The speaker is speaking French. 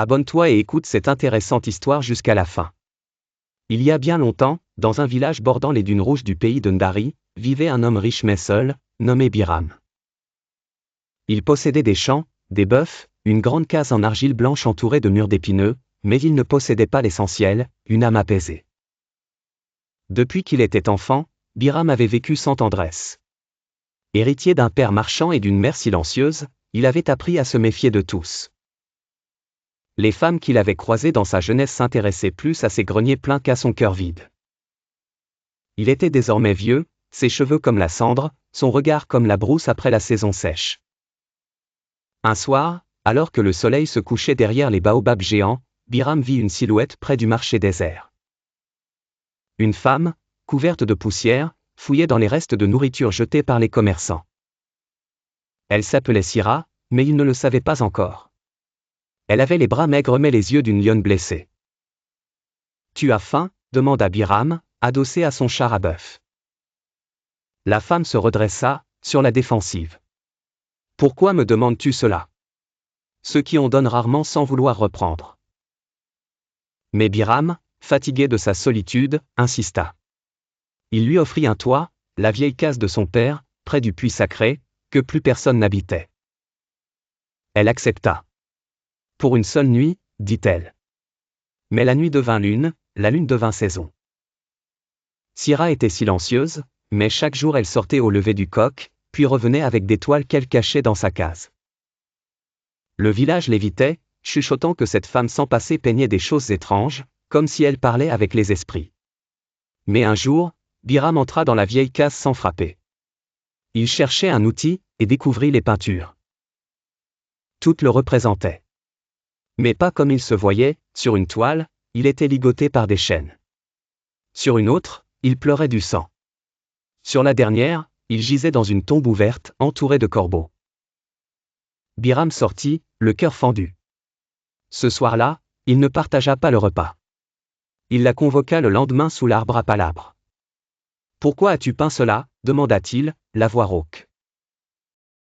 Abonne-toi et écoute cette intéressante histoire jusqu'à la fin. Il y a bien longtemps, dans un village bordant les dunes rouges du pays de Ndari, vivait un homme riche mais seul, nommé Biram. Il possédait des champs, des bœufs, une grande case en argile blanche entourée de murs d'épineux, mais il ne possédait pas l'essentiel, une âme apaisée. Depuis qu'il était enfant, Biram avait vécu sans tendresse. Héritier d'un père marchand et d'une mère silencieuse, il avait appris à se méfier de tous. Les femmes qu'il avait croisées dans sa jeunesse s'intéressaient plus à ses greniers pleins qu'à son cœur vide. Il était désormais vieux, ses cheveux comme la cendre, son regard comme la brousse après la saison sèche. Un soir, alors que le soleil se couchait derrière les baobabs géants, Biram vit une silhouette près du marché désert. Une femme, couverte de poussière, fouillait dans les restes de nourriture jetés par les commerçants. Elle s'appelait Sira, mais il ne le savait pas encore. Elle avait les bras maigres mais les yeux d'une lionne blessée. « Tu as faim ?» demanda Biram, adossé à son char à bœuf. La femme se redressa, sur la défensive. « Pourquoi me demandes-tu cela ? Ceux qui en donnent rarement sans vouloir reprendre. » Mais Biram, fatigué de sa solitude, insista. Il lui offrit un toit, la vieille case de son père, près du puits sacré, que plus personne n'habitait. Elle accepta. Pour une seule nuit, dit-elle. Mais la nuit devint lune, la lune devint saison. Sira était silencieuse, mais chaque jour elle sortait au lever du coq, puis revenait avec des toiles qu'elle cachait dans sa case. Le village l'évitait, chuchotant que cette femme sans passé peignait des choses étranges, comme si elle parlait avec les esprits. Mais un jour, Biram entra dans la vieille case sans frapper. Il cherchait un outil, et découvrit les peintures. Toutes le représentaient. Mais pas comme il se voyait, sur une toile, il était ligoté par des chaînes. Sur une autre, il pleurait du sang. Sur la dernière, il gisait dans une tombe ouverte, entouré de corbeaux. Biram sortit, le cœur fendu. Ce soir-là, il ne partagea pas le repas. Il la convoqua le lendemain sous l'arbre à palabres. « Pourquoi as-tu peint cela ?» demanda-t-il, la voix rauque.